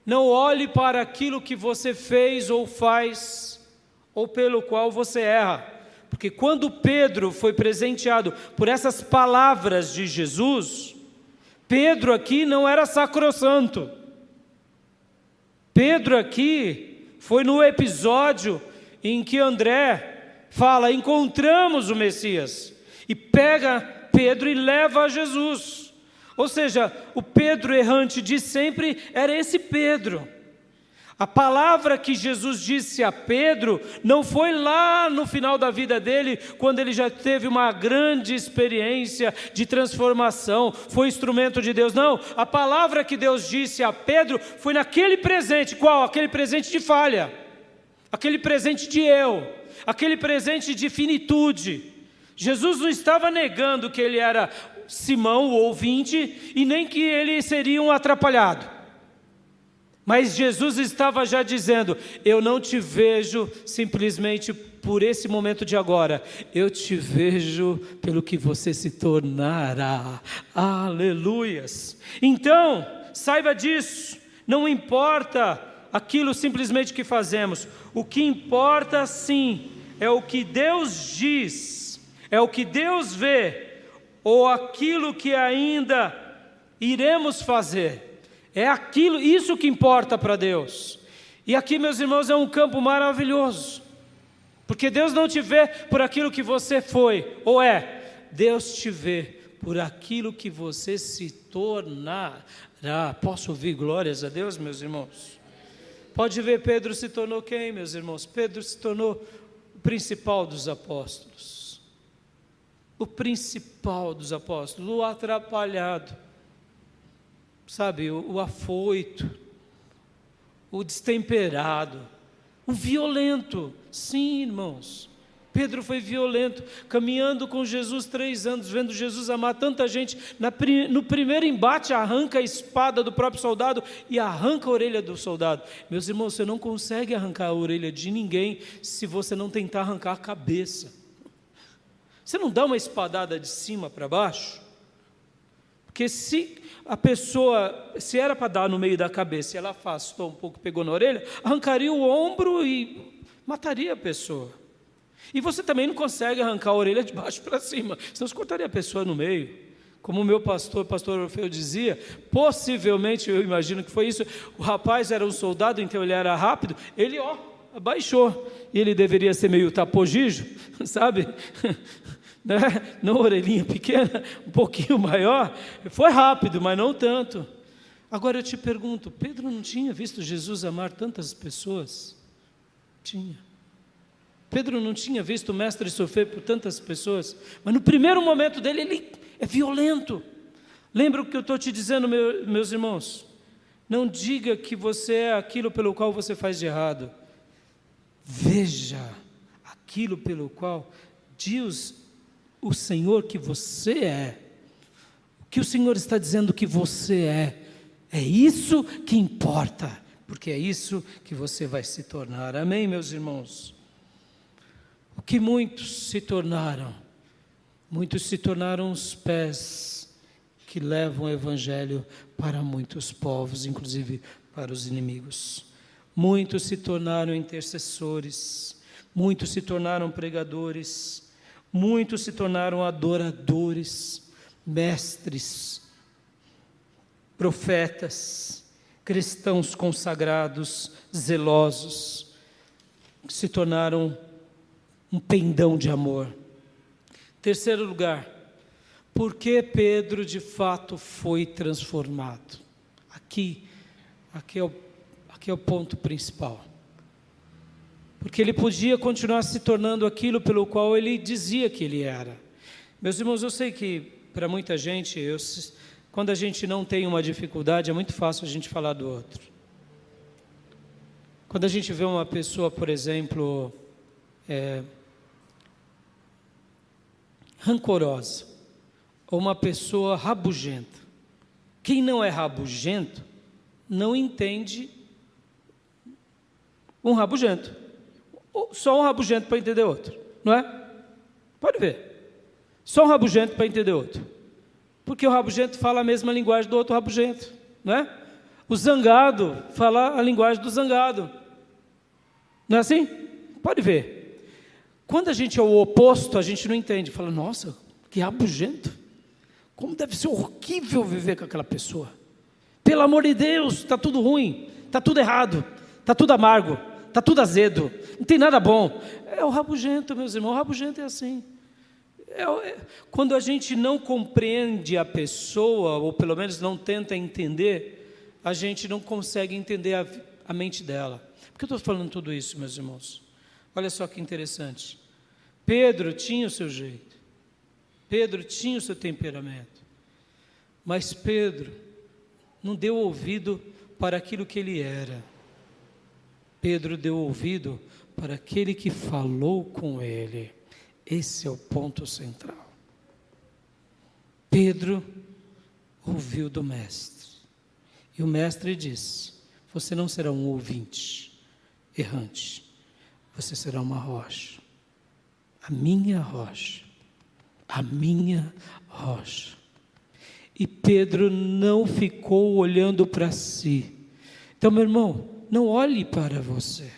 não olhe para aquilo que você fez ou faz, ou pelo qual você erra. Porque quando Pedro foi presenteado por essas palavras de Jesus, Pedro aqui não era sacrossanto. Pedro aqui foi no episódio em que André fala, encontramos o Messias, e pega Pedro e leva a Jesus. Ou seja, o Pedro errante de sempre era esse Pedro. A palavra que Jesus disse a Pedro não foi lá no final da vida dele, quando ele já teve uma grande experiência de transformação, foi instrumento de Deus. Não, a palavra que Deus disse a Pedro foi naquele presente. Qual? Aquele presente de falha, aquele presente de eu, aquele presente de finitude. Jesus não estava negando que ele era Simão, o ouvinte, e nem que ele seria um atrapalhado. Mas Jesus estava já dizendo, eu não te vejo simplesmente por esse momento de agora, eu te vejo pelo que você se tornará. Aleluias! Então, saiba disso, não importa aquilo simplesmente que fazemos, o que importa sim, é o que Deus diz, é o que Deus vê, ou aquilo que ainda iremos fazer. É aquilo, isso que importa para Deus. E aqui, meus irmãos, é um campo maravilhoso. Porque Deus não te vê por aquilo que você foi, ou é. Deus te vê por aquilo que você se tornará. Posso ouvir glórias a Deus, meus irmãos? Pode ver, Pedro se tornou quem, meus irmãos? Pedro se tornou o principal dos apóstolos. O principal dos apóstolos, o atrapalhado. Sabe, o afoito, o destemperado, o violento. Sim, irmãos, Pedro foi violento, caminhando com Jesus 3 anos, vendo Jesus amar tanta gente. No primeiro embate arranca a espada do próprio soldado e arranca a orelha do soldado. Meus irmãos, você não consegue arrancar a orelha de ninguém se você não tentar arrancar a cabeça. Você não dá uma espadada de cima para baixo? Porque se a pessoa, se era para dar no meio da cabeça, e ela afastou um pouco, pegou na orelha, arrancaria o ombro e mataria a pessoa. E você também não consegue arrancar a orelha de baixo para cima, senão você cortaria a pessoa no meio. Como o meu pastor, o pastor Orfeu dizia, possivelmente, eu imagino que foi isso, o rapaz era um soldado, então ele era rápido, ele abaixou, e ele deveria ser meio tapogijo, sabe? Né? Não orelhinha pequena, um pouquinho maior, foi rápido, mas não tanto. Agora eu te pergunto, Pedro não tinha visto Jesus amar tantas pessoas? Tinha. Pedro não tinha visto o mestre sofrer por tantas pessoas, mas no primeiro momento dele, ele é violento. Lembra o que eu estou te dizendo, meus irmãos? Não diga que você é aquilo pelo qual você faz de errado. Veja aquilo pelo qual diz o Senhor que você é. O que o Senhor está dizendo que você é. É isso que importa, porque é isso que você vai se tornar. Amém, meus irmãos? O que muitos se tornaram os pés que levam o Evangelho para muitos povos, inclusive para os inimigos. Muitos se tornaram intercessores, muitos se tornaram pregadores, muitos se tornaram adoradores, mestres, profetas, cristãos consagrados, zelosos, que se tornaram um pendão de amor. Terceiro lugar, por que Pedro de foi transformado? Aqui é o ponto principal. Porque ele podia continuar se tornando aquilo pelo qual ele dizia que ele era. Meus irmãos, eu sei que para muita gente, quando a gente não tem uma dificuldade, é muito fácil a gente falar do outro. Quando a gente vê uma pessoa, por exemplo, rancorosa, ou uma pessoa rabugenta. Quem não é rabugento, não entende um rabugento. Só um rabugento para entender outro, não é? Pode ver. Só um rabugento para entender outro. Porque o rabugento fala a mesma linguagem do outro rabugento, não é? O zangado fala a linguagem do zangado. Não é assim? Pode ver. Quando a gente é o oposto, a gente não entende. Fala, nossa, que rabugento. Como deve ser horrível viver com aquela pessoa. Pelo amor de Deus, está tudo ruim, está tudo errado, está tudo amargo, está tudo azedo, não tem nada bom. É o rabugento, meus irmãos, o rabugento é assim. Quando a gente não compreende a pessoa, ou pelo menos não tenta entender, a gente não consegue entender a mente dela. Por que eu estou falando tudo isso, meus irmãos? Olha só que interessante. Pedro tinha o seu jeito. Pedro tinha o seu temperamento. Mas Pedro não deu ouvido para aquilo que ele era. Pedro deu ouvido para aquele que falou com ele. Esse é o ponto central. Pedro ouviu do mestre. E o mestre disse: você não será um ouvinte errante. Você será uma rocha, a minha rocha, a minha rocha. E Pedro não ficou olhando para si. Então, meu irmão, não olhe para você,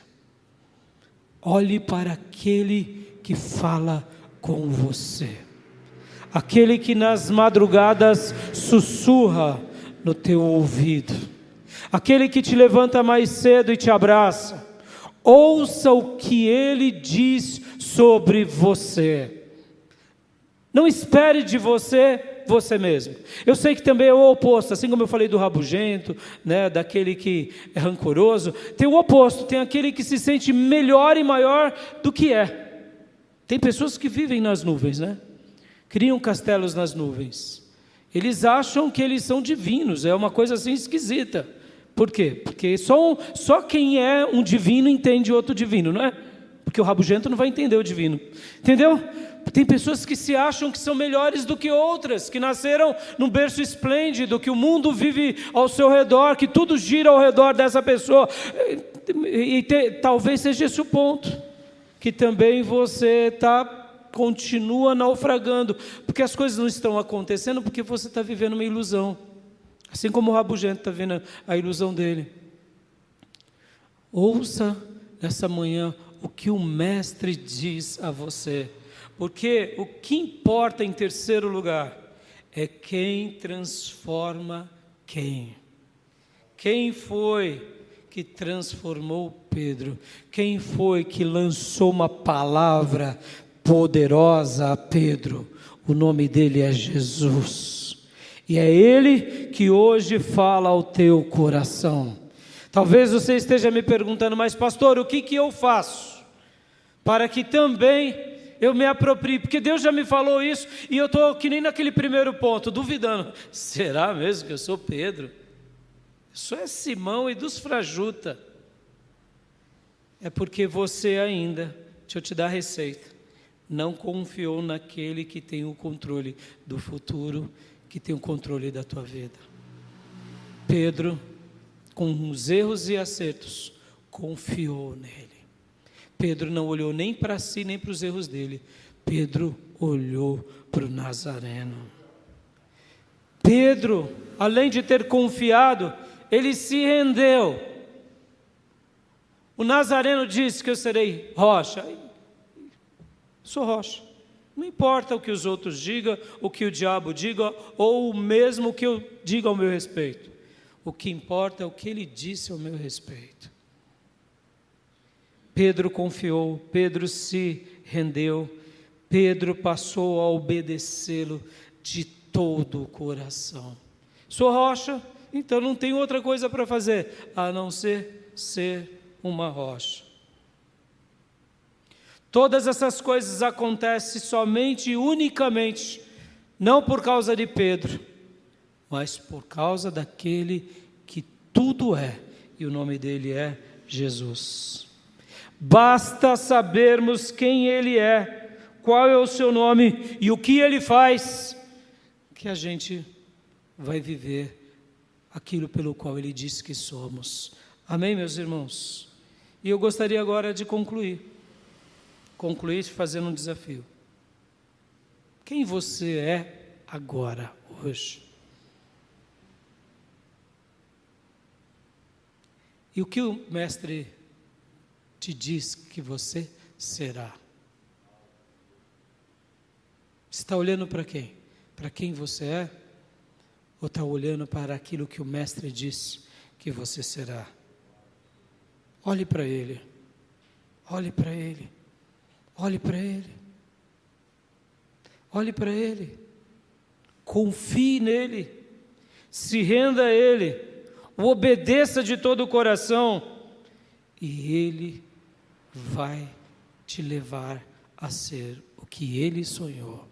olhe para aquele que fala com você, aquele que nas madrugadas sussurra no teu ouvido, aquele que te levanta mais cedo e te abraça. Ouça o que ele diz sobre você. Não espere de você mesmo. Eu sei que também é o oposto, assim como eu falei do rabugento, né, daquele que é rancoroso, tem o oposto, tem aquele que se sente melhor e maior do que é. Tem pessoas que vivem nas nuvens, né? Criam castelos nas nuvens. Eles acham que eles são divinos, é uma coisa assim esquisita. Por quê? Porque só quem é um divino entende outro divino, não é? Porque o rabugento não vai entender o divino, entendeu? Tem pessoas que se acham que são melhores do que outras, que nasceram num berço esplêndido, que o mundo vive ao seu redor, que tudo gira ao redor dessa pessoa. Talvez seja esse o ponto, que também você continua naufragando, porque as coisas não estão acontecendo, porque você está vivendo uma ilusão. Assim como o rabugento está vendo a ilusão dele. Ouça nessa manhã o que o Mestre diz a você. Porque o que importa em terceiro lugar é quem transforma quem. Quem foi que transformou Pedro? Quem foi que lançou uma palavra poderosa a Pedro? O nome dele é Jesus. E é Ele que hoje fala ao teu coração. Talvez você esteja me perguntando, mas pastor, o que eu faço para que também eu me aproprie? Porque Deus já me falou isso e eu estou que nem naquele primeiro ponto, duvidando. Será mesmo que eu sou Pedro? Eu sou Simão e dos Frajuta. É porque você ainda, deixa eu te dar a receita, não confiou naquele que tem o controle do futuro, que tem o controle da tua vida. Pedro, com os erros e acertos, confiou nele. Pedro não olhou nem para si, nem para os erros dele. Pedro olhou para o Nazareno. Pedro, além de ter confiado, ele se rendeu. O Nazareno disse que eu serei rocha. Sou rocha. Não importa o que os outros digam, o que o diabo diga, ou mesmo o que eu diga ao meu respeito. O que importa é o que ele disse ao meu respeito. Pedro confiou, Pedro se rendeu, Pedro passou a obedecê-lo de todo o coração. Sou rocha, então não tenho outra coisa para fazer, a não ser uma rocha. Todas essas coisas acontecem somente e unicamente, não por causa de Pedro, mas por causa daquele que tudo é, e o nome dele é Jesus. Basta sabermos quem ele é, qual é o seu nome e o que ele faz, que a gente vai viver aquilo pelo qual ele disse que somos. Amém, meus irmãos? E eu gostaria agora de concluir fazendo um desafio. Quem você é agora, hoje? E o que o Mestre te diz que você será? Você está olhando para quem? Para quem você é? Ou está olhando para aquilo que o Mestre disse que você será? Olhe para Ele. Olhe para Ele. Olhe para Ele. Olhe para Ele. Confie nele. Se renda a Ele. O obedeça de todo o coração. E Ele vai te levar a ser o que Ele sonhou.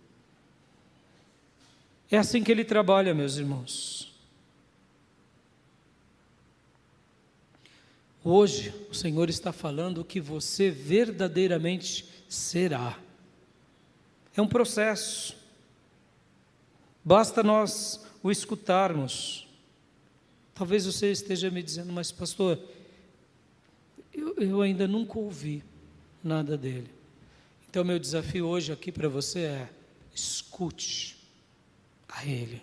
É assim que Ele trabalha, meus irmãos. Hoje, o Senhor está falando o que você verdadeiramente será. É um processo. Basta nós o escutarmos. Talvez você esteja me dizendo, mas pastor, eu ainda nunca ouvi nada dele. Então, meu desafio hoje aqui para você é: escute a Ele.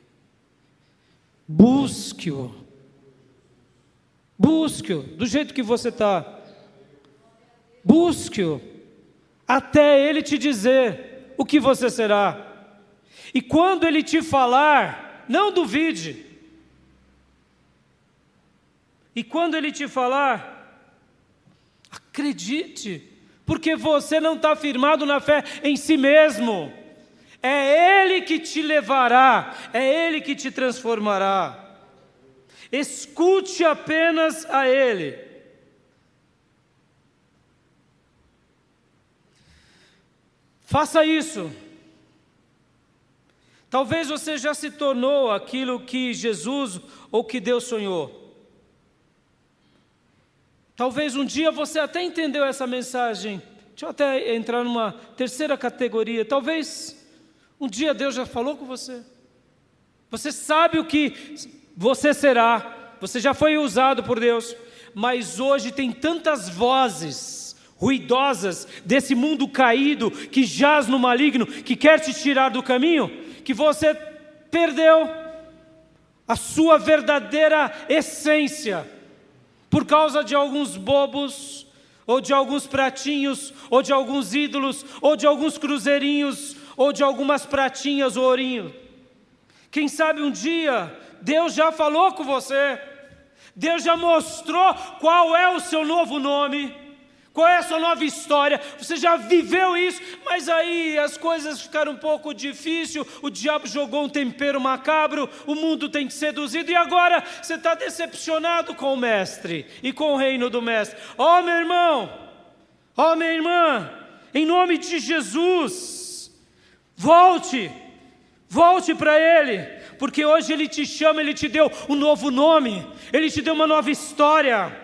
Busque-o. Busque-o do jeito que você está. Busque-o até Ele te dizer o que você será. E quando Ele te falar, não duvide. E quando Ele te falar, acredite, porque você não está firmado na fé em si mesmo. É Ele que te levará, é Ele que te transformará. Escute apenas a Ele. Faça isso. Talvez você já se tornou aquilo que Jesus ou que Deus sonhou. Talvez um dia você até entendeu essa mensagem. Deixa eu até entrar numa terceira categoria. Talvez um dia Deus já falou com você. Você sabe o que você será. Você já foi usado por Deus. Mas hoje tem tantas vozes ruidosas desse mundo caído, que jaz no maligno, que quer te tirar do caminho, que você perdeu a sua verdadeira essência, por causa de alguns bobos, ou de alguns pratinhos, ou de alguns ídolos, ou de alguns cruzeirinhos, ou de algumas pratinhas ou ourinho. Quem sabe um dia Deus já falou com você, Deus já mostrou qual é o seu novo nome, qual é a sua nova história, você já viveu isso, mas aí as coisas ficaram um pouco difíceis, o diabo jogou um tempero macabro, o mundo tem te seduzido, e agora você está decepcionado com o Mestre e com o reino do Mestre. Ó meu irmão, ó minha irmã, em nome de Jesus, volte para Ele, porque hoje Ele te chama, Ele te deu um novo nome, Ele te deu uma nova história.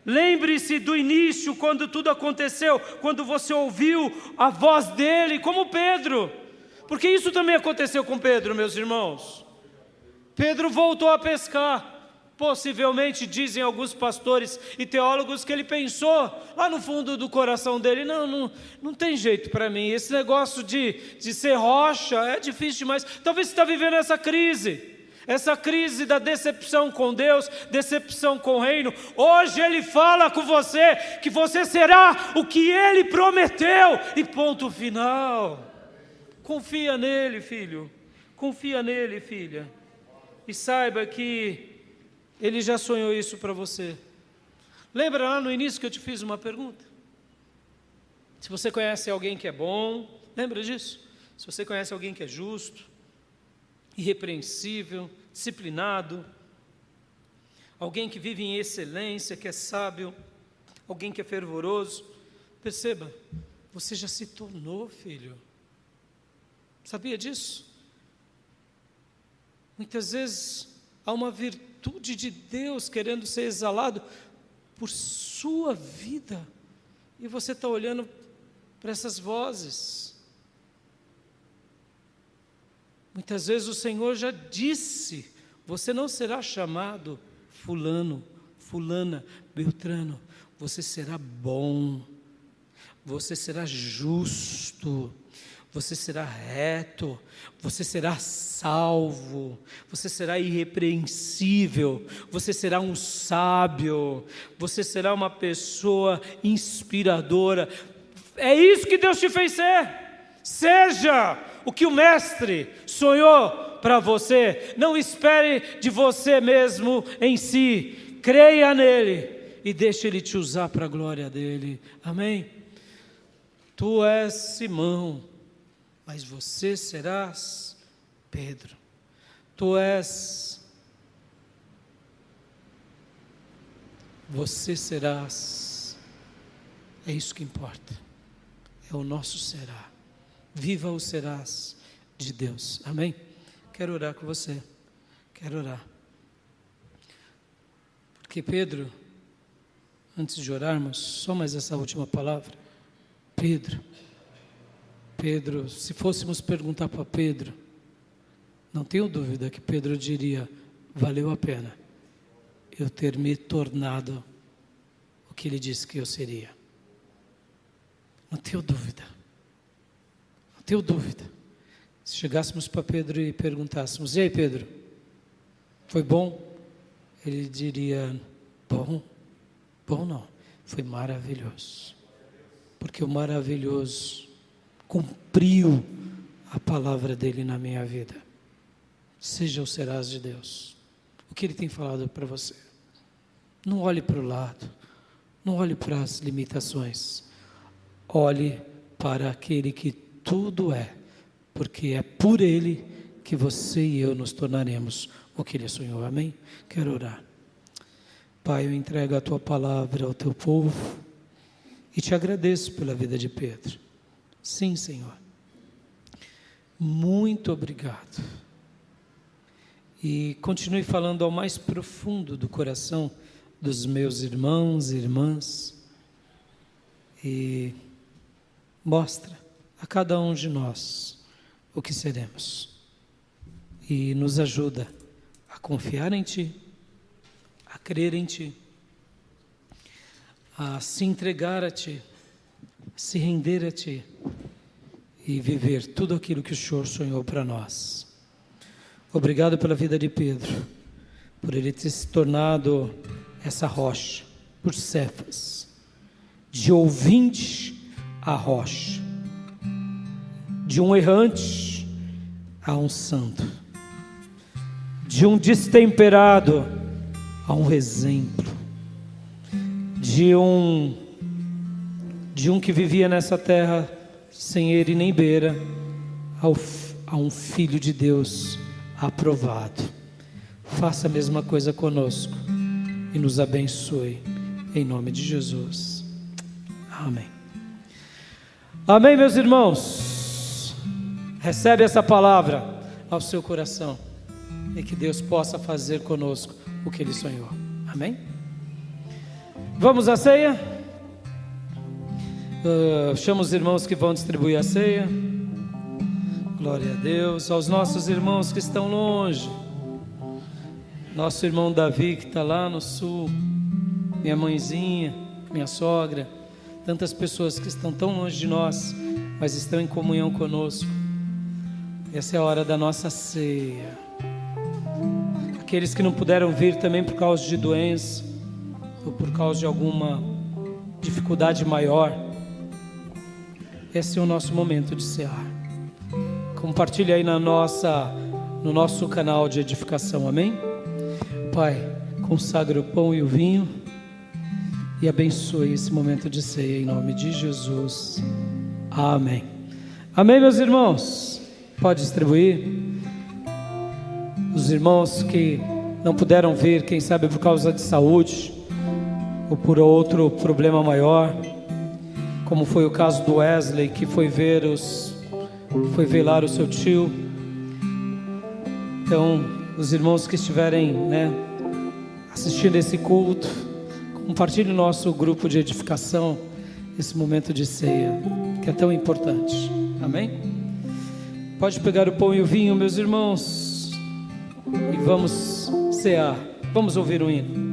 Lembre-se do início, quando tudo aconteceu, quando você ouviu a voz dEle, como Pedro, porque isso também aconteceu com Pedro, meus irmãos. Pedro voltou a pescar, possivelmente dizem alguns pastores e teólogos que ele pensou lá no fundo do coração dele, não tem jeito para mim, esse negócio de ser rocha é difícil demais. Talvez você está vivendo essa crise da decepção com Deus, decepção com o reino. Hoje Ele fala com você, que você será o que Ele prometeu, e ponto final. Confia nele, filho, confia nele, filha, e saiba que Ele já sonhou isso para você. Lembra lá no início que eu te fiz uma pergunta? Se você conhece alguém que é bom, lembra disso? Se você conhece alguém que é justo, irrepreensível, disciplinado, alguém que vive em excelência, que é sábio, alguém que é fervoroso, perceba, você já se tornou, filho. Sabia disso? Muitas vezes há uma virtude de Deus querendo ser exalado por sua vida, e você está olhando para essas vozes. Muitas vezes o Senhor já disse, você não será chamado fulano, fulana, beltrano, você será bom, você será justo, você será reto, você será salvo, você será irrepreensível, você será um sábio, você será uma pessoa inspiradora. É isso que Deus te fez ser. Seja o que o Mestre sonhou para você. Não espere de você mesmo em si, creia nele e deixe Ele te usar para a glória dEle. Amém? Tu és Simão, mas você serás Pedro. Você serás, é isso que importa, é o nosso será. Viva o serás de Deus, amém? Quero orar com você, quero orar, porque Pedro, antes de orarmos, só mais essa última palavra. Pedro, se fôssemos perguntar para Pedro, não tenho dúvida que Pedro diria, valeu a pena eu ter me tornado o que ele disse que eu seria. Não tenho dúvida. Se chegássemos para Pedro e perguntássemos, e aí Pedro, foi bom? Ele diria, bom não, foi maravilhoso, porque o maravilhoso cumpriu a palavra dele na minha vida. Seja o serás de Deus, o que Ele tem falado para você. Não olhe para o lado, não olhe para as limitações, olhe para aquele que tudo é, porque é por Ele que você e eu nos tornaremos o que Ele sonhou, amém? Quero orar. Pai, eu entrego a Tua palavra ao Teu povo, e Te agradeço pela vida de Pedro. Sim, Senhor, muito obrigado, e continue falando ao mais profundo do coração dos meus irmãos e irmãs, e mostra a cada um de nós o que seremos, e nos ajuda a confiar em Ti, a crer em Ti, a se entregar a Ti, a se render a Ti, e viver tudo aquilo que o Senhor sonhou para nós. Obrigado pela vida de Pedro, por ele ter se tornado essa rocha, por Cefas, de ouvinte a rocha, de um errante a um santo, de um destemperado a um exemplo, de um que vivia nessa terra sem ele nem beira, a um filho de Deus aprovado. Faça a mesma coisa conosco e nos abençoe, em nome de Jesus. Amém. Amém, meus irmãos. Recebe essa palavra ao seu coração e que Deus possa fazer conosco o que Ele sonhou. Amém? Vamos à ceia? Chamo os irmãos que vão distribuir a ceia. Glória a Deus. Aos nossos irmãos que estão longe, nosso irmão Davi que está lá no sul, minha mãezinha, minha sogra, tantas pessoas que estão tão longe de nós, mas estão em comunhão conosco. Essa é a hora da nossa ceia. Aqueles que não puderam vir também por causa de doença ou por causa de alguma dificuldade maior, esse é o nosso momento de cear. Compartilhe aí no nosso canal de edificação, amém? Pai, consagra o pão e o vinho e abençoe esse momento de ceia em nome de Jesus. Amém. Amém, meus irmãos? Pode distribuir. Os irmãos que não puderam vir, quem sabe por causa de saúde ou por outro problema maior, como foi o caso do Wesley, que foi velar o seu tio. Então, os irmãos que estiverem, assistindo esse culto, compartilhe o nosso grupo de edificação, esse momento de ceia, que é tão importante. Amém? Pode pegar o pão e o vinho, meus irmãos, e vamos cear. Vamos ouvir o hino.